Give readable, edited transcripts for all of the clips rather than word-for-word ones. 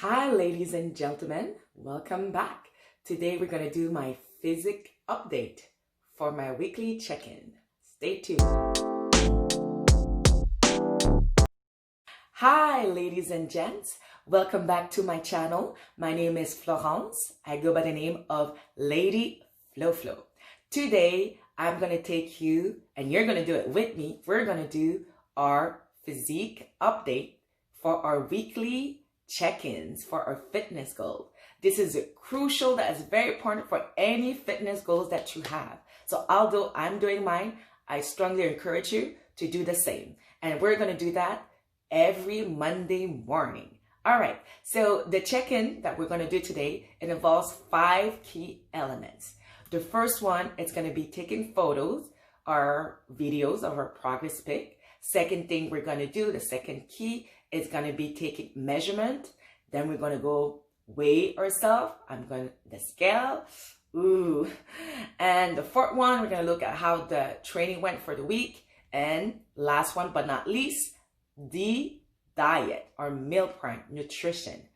Hi, ladies and gentlemen. Welcome back. Today we're going to do my Physique update for my weekly check-in. Stay tuned. Hi, ladies and gents. Welcome back to my channel. My name is Florence. I go by the name of Ladyfloflo. Today, I'm going to take you, and you're going to do it with me. We're going to do our Physique update for our weekly check-ins for our fitness goals. This is crucial. That is very important for any fitness goals that you have. So although I'm doing mine, I strongly encourage you to do the same. And we're going to do that every Monday morning. All right. So the check-in that we're going to do today, it involves 5 key elements. The first one is going to be taking photos or videos of our progress pic. Second thing we're going to do, the second key, is going to be taking measurement. Then we're going to go weigh ourselves. I'm going to the scale. Ooh. And the fourth one, we're going to look at how the training went for the week. And last one, but not least, the diet or meal plan, nutrition.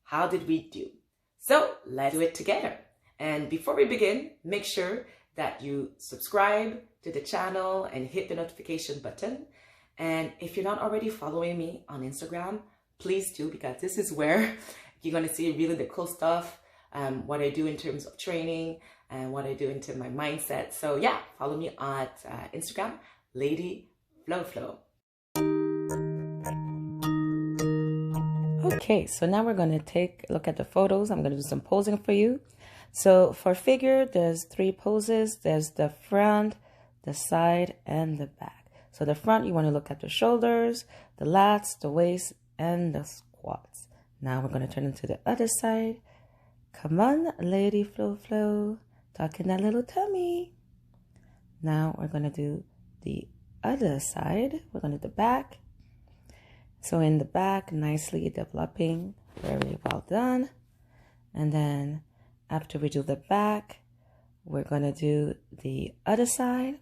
How did we do? So let's do it together. And before we begin, make sure that you subscribe to the channel and hit the notification button. And if you're not already following me on Instagram, please do, because this is where you're going to see really the cool stuff, what I do in terms of training and what I do into my mindset. So yeah, follow me at Instagram, Ladyfloflo. Okay, so now we're going to take a look at the photos. I'm going to do some posing for you. So for figure, there's 3 poses. There's the front, the side, and the back. So the front, you want to look at the shoulders, the lats, the waist, and the squats. Now we're going to turn into the other side. Come on, Ladyfloflo, tucking that little tummy. Now we're going to do the other side. We're going to do the back. So in the back, nicely developing, very well done. And then after we do the back, we're going to do the other side.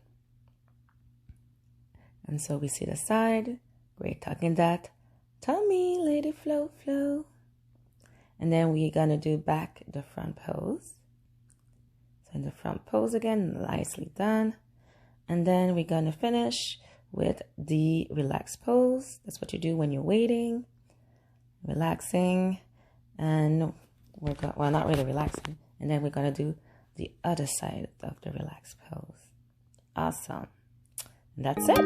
And so we see the side, great tucking that tummy, Ladyfloflo. And then we're going to do back the front pose. So in the front pose again, nicely done. And then we're going to finish with the relaxed pose. That's what you do when you're waiting, relaxing. And we're going, well, not really relaxing. And then we're going to do the other side of the relaxed pose. Awesome. That's it.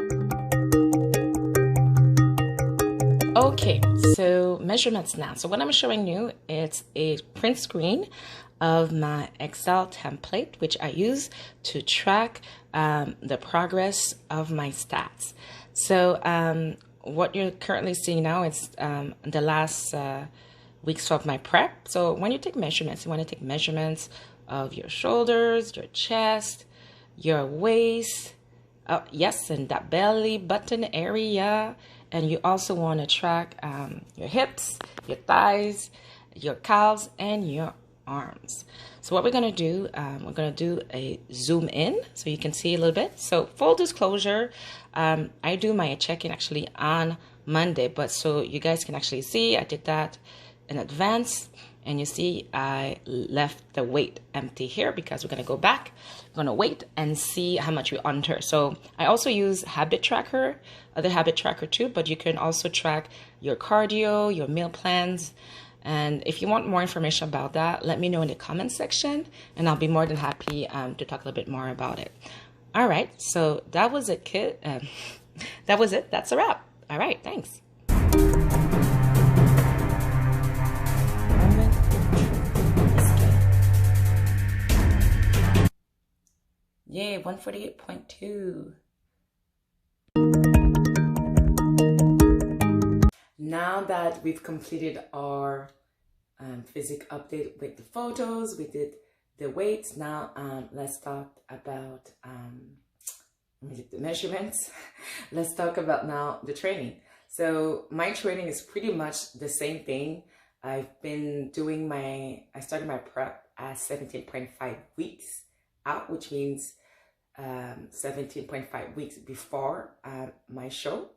Okay, so measurements now. So what I'm showing you is a print screen of my Excel template, which I use to track the progress of my stats. So what you're currently seeing now is the last weeks of my prep. So when you take measurements, you want to take measurements of your shoulders, your chest, your waist, yes, and that belly button area. And you also want to track your hips, your thighs, your calves, and your arms. So what we're going to do, we're going to do a zoom in so you can see a little bit. So full disclosure, I do my check-in actually on Monday, but so you guys can actually see I did that in advance. And you see, I left the weight empty here because we're going to go back. We're going to wait and see how much we under. So I also use habit tracker, other habit tracker too, but you can also track your cardio, your meal plans. And if you want more information about that, let me know in the comment section, and I'll be more than happy to talk a little bit more about it. All right. So that was it, kid. That was it. That's a wrap. All right. Thanks. Yay, 148.2. Now that we've completed our Physique update with the photos, we did the weights. Now let's talk about the measurements. Let's talk about now the training. So my training is pretty much the same thing. I've been doing I started my prep at 17.5 weeks out, which means 17.5 weeks before my show,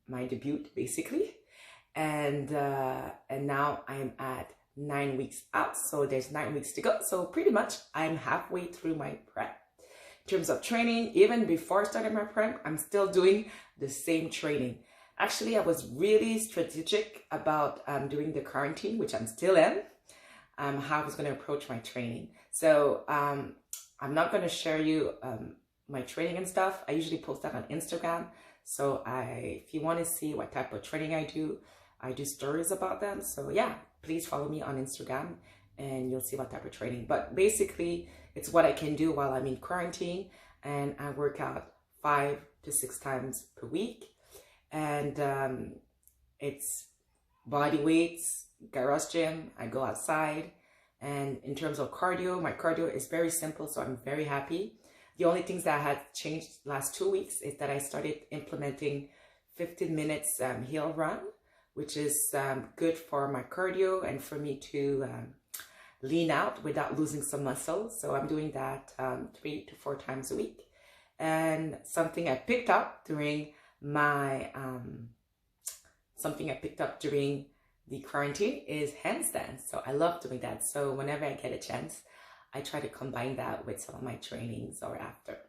my debut basically. and now I'm at 9 weeks out, so there's 9 weeks to go. So pretty much I'm halfway through my prep. In terms of training, even before I started my prep, I'm still doing the same training. Actually, I was really strategic about doing the quarantine, which I'm still in, how I was going to approach my training. So I'm not going to share you my training and stuff. I usually post that on Instagram. So if you want to see what type of training I do stories about them. So yeah, please follow me on Instagram and you'll see what type of training. But basically, it's what I can do while I'm in quarantine, and I work out 5 to 6 times per week. And it's body weights, garage gym, I go outside. And in terms of cardio, my cardio is very simple, so I'm very happy. The only things that had changed last 2 weeks is that I started implementing 15 minutes hill run, which is good for my cardio and for me to lean out without losing some muscle. So I'm doing that 3 to 4 times a week. And something I picked up during my the quarantine is handstands. So I love doing that. So whenever I get a chance, I try to combine that with some of my trainings or after.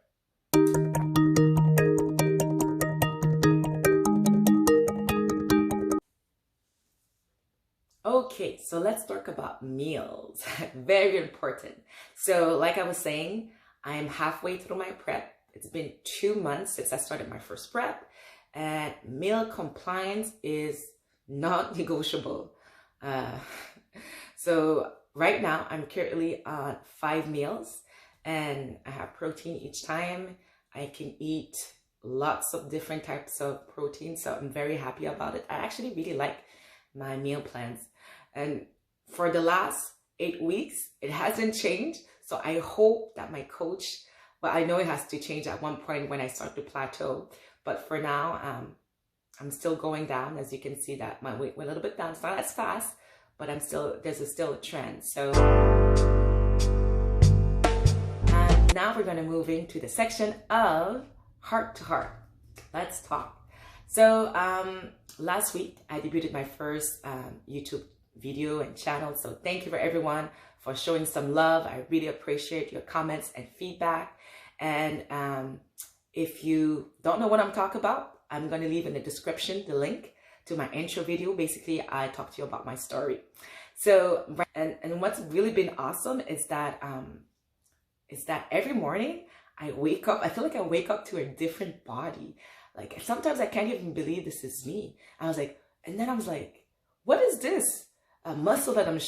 Okay, so let's talk about meals. Very important. So like I was saying, I am halfway through my prep. It's been 2 months since I started my first prep, and meal compliance is not negotiable. So right now I'm currently on 5 meals, and I have protein each time. I can eat lots of different types of protein, so I'm very happy about it. I actually really like my meal plans, and for the last 8 weeks it hasn't changed. So I hope that my coach, well, I know it has to change at one point when I start to plateau, but for now I'm still going down. As you can see that my weight went a little bit down. It's not as fast, but there's still a trend. So now we're going to move into the section of heart to heart. Let's talk. So last week I debuted my first YouTube video and channel. So thank you for everyone for showing some love. I really appreciate your comments and feedback. And if you don't know what I'm talking about, I'm going to leave in the description the link to my intro video. Basically, I talk to you about my story. So, and what's really been awesome is that every morning I wake up, I feel like I wake up to a different body. Like sometimes I can't even believe this is me. And then I was like, what is this? A muscle that I'm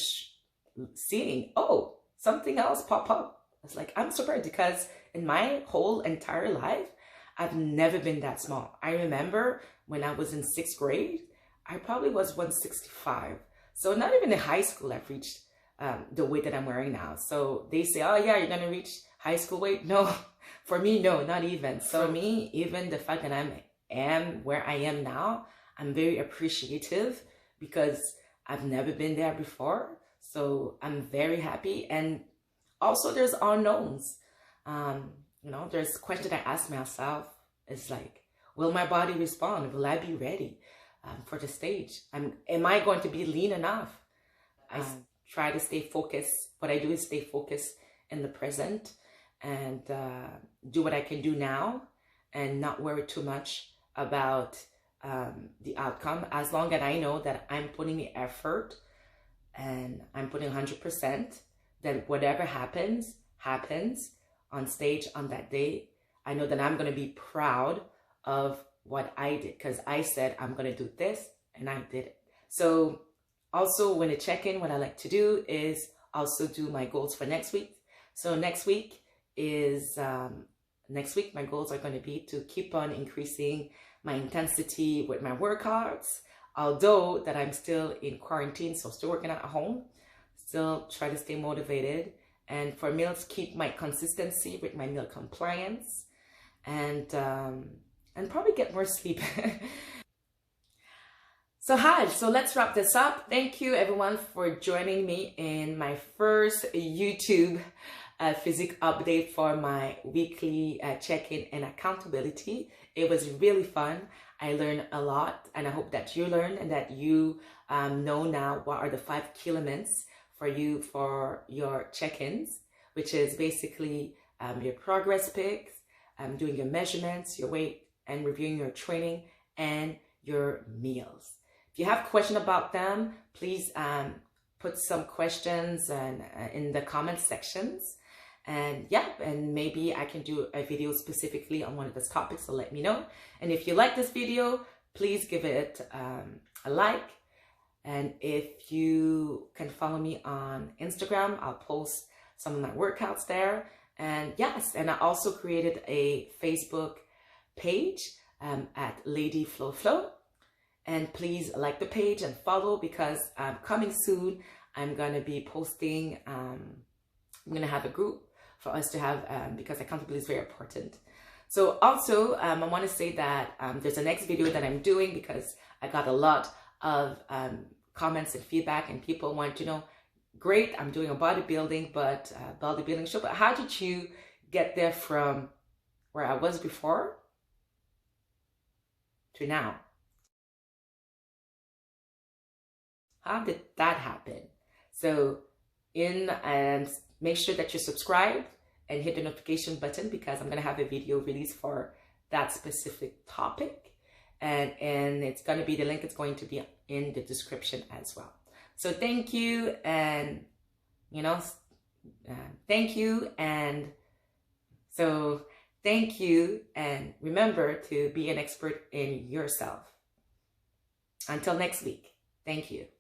seeing. Oh, something else pop up. It's like, I'm surprised because in my whole entire life, I've never been that small. I remember when I was in 6th grade, I probably was 165. So not even in high school, I've reached the weight that I'm wearing now. So they say, oh yeah, you're going to reach high school weight. No, for me, no, not even. So me, even the fact that I am where I am now, I'm very appreciative because I've never been there before. So I'm very happy. And also there's unknowns. You know, there's a question I ask myself. It's like, will my body respond? Will I be ready for the stage? Am I going to be lean enough? I try to stay focused. What I do is stay focused in the present and do what I can do now and not worry too much about the outcome. As long as I know that I'm putting the effort and I'm putting 100%, then whatever happens, happens on stage on that day. I know that I'm going to be proud of what I did because I said I'm going to do this and I did it. So also when I check in, what I like to do is also do my goals for next week. So next week my goals are going to be to keep on increasing my intensity with my workouts, although that I'm still in quarantine, so still working at home, still try to stay motivated. And for meals, keep my consistency with my meal compliance and probably get more sleep. So let's wrap this up. Thank you everyone for joining me in my first YouTube physique update for my weekly check-in and accountability. It was really fun. I learned a lot, and I hope that you learn and that you know now what are the 5 key elements for you for your check-ins, which is basically your progress pics, doing your measurements, your weight, and reviewing your training and your meals. If you have questions about them, please put some questions in the comment sections. And yeah, and maybe I can do a video specifically on one of those topics, so let me know. And if you like this video, please give it a like. And if you can follow me on Instagram, I'll post some of my workouts there. And yes, and I also created a Facebook page at Ladyfloflo. And please like the page and follow, because coming soon, I'm going to be posting, I'm going to have a group for us to have, because accountability is very important. So also, I want to say that there's a next video that I'm doing, because I got a lot of comments and feedback, and people want to know, great, I'm doing a bodybuilding show, but how did you get there from where I was before to now? How did that happen? So and make sure that you subscribe and hit the notification button, because I'm going to have a video released for that specific topic. And it's going to be, the link is going to be in the description as well. So thank you. And, thank you. And so thank you. And remember to be an expert in yourself. Until next week. Thank you.